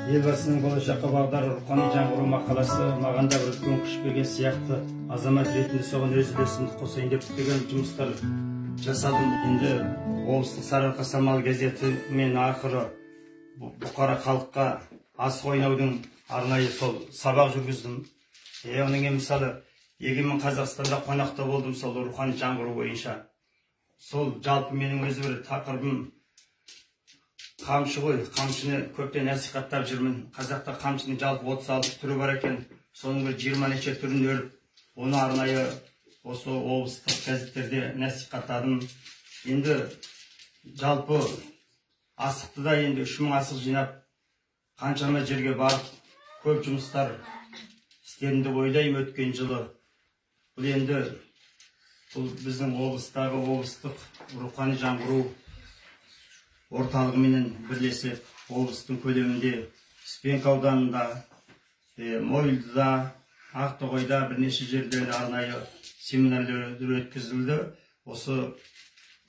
Елбасының болашаққа бағдар рухани жаңғыру мақаласы маған да бір үлкен күш берген сияқты, азамат ретінде соған өз үлесімді қосайын деп көптеген жұмыстар жасадым. Енді облыстық Сарыарқа самал газеті мен ақыры бұқара халыққа асық ойнаудың арнайы сол сабақ жүргіздім. Оның мысалы егемен Қазақстанда қонақта болдым, сол рухани жаңғыру бойынша. Сол жалпы менің өзі бір тақырыбым қамшы ғой, қамшыны көптен насихаттап жүрмін. Қазақта қамшының жалпы 36 түрі бар екен. Соның бір 20 неше түрін өріп, оны арнайы осы облыстық газеттерде насихаттадым. Енді жалпы асықты да енді 3000 асық жинап, қаншама жерге барып, көп жұмыстар істерімді ойлаймын өткен жылы. Бұл енді біздің облыстағы облыстық рухани жаңғыру орталығымен бірлесіп, облыстың көлемінде Успенка ауданында, Мойылдыда, Ақтоғайда бірнеше жерлерде арнайы семинарлар өткізілді. Осы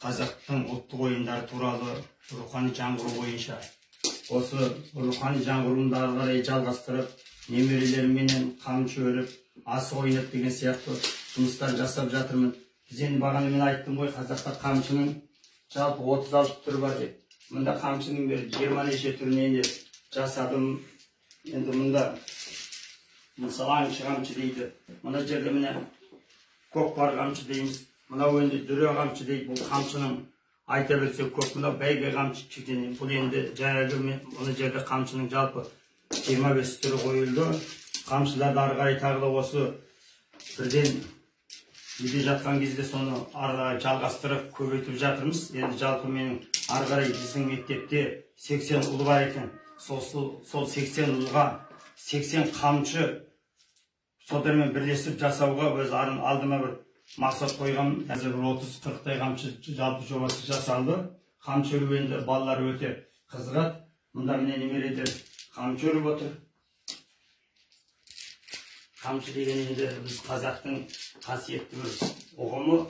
қазақтың ұлттық ойындары туралы рухани жаңғыру бойынша. Осы рухани жаңғыруды ары қарай жалғастырып, немерелерменен қамшы өріп, асық ойнап деген сияқты жұмыстар жасап жатырмын. Біз енді бағана мен айттым ғой, қазақта қамшының жалпы 36 түрі бар деп. Мұнда қамшының бір 20 неше түріне жасадым. Енді мұнда мысалы аңшы қамшы дейді. Мұнда жерде міне көкпар қамшы дейміз. Мынау енді дүре қамшы дейді. Бұл қамшының айта берсе көп. Мынау бәйге қамшы кішкене. Бұл енді жаңағы мұны жерде қамшының жалпы 25 түрі қойылды. Қамшыларды ары қарай тағы да осы бірден үйде жатқан кезде соны ары жалғастырып көбейтіп жатырмыз. Енді жалпы менің ары қарай біздің мектепте 80 ұл бар екен. Сол 80 ұлға 80 қамшы солармен бірлесіп жасауға өз алдыма бір мақсат қойғам. Қазір 30-40 қамшы жалпы жобасы жасалды. Қамшы өру енді балалар өте қызығады. Мұнда міне немерелер қамшы өріп отыр. Қамшы деген енді біз қазақтың қасиетті бір ұғымы.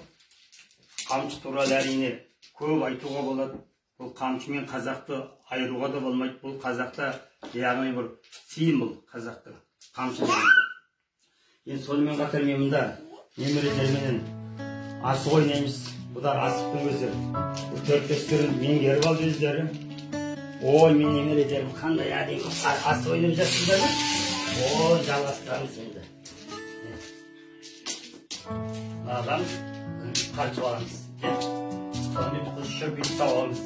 Қамшы туралы әрине көп айтуға болады. Бұл қамшымен қазақты айыруға да болмайды. Бұл қазақта яғни бір символ қазақты қамшы деген. Енді сонымен қатар мен мұнда немерелерменен асық ойнаймыз. Бұдар асықтың өзі. Бұл 4-5 түрін меңгеріп алды өздері. Ой, мен немерелерім қандай әдемі асық ойнап жатсыңдар ма? О, жалғастырамыз енді. Аламыз, қарчып аламыз. Сонымен құлшы бүйтіп аламыз.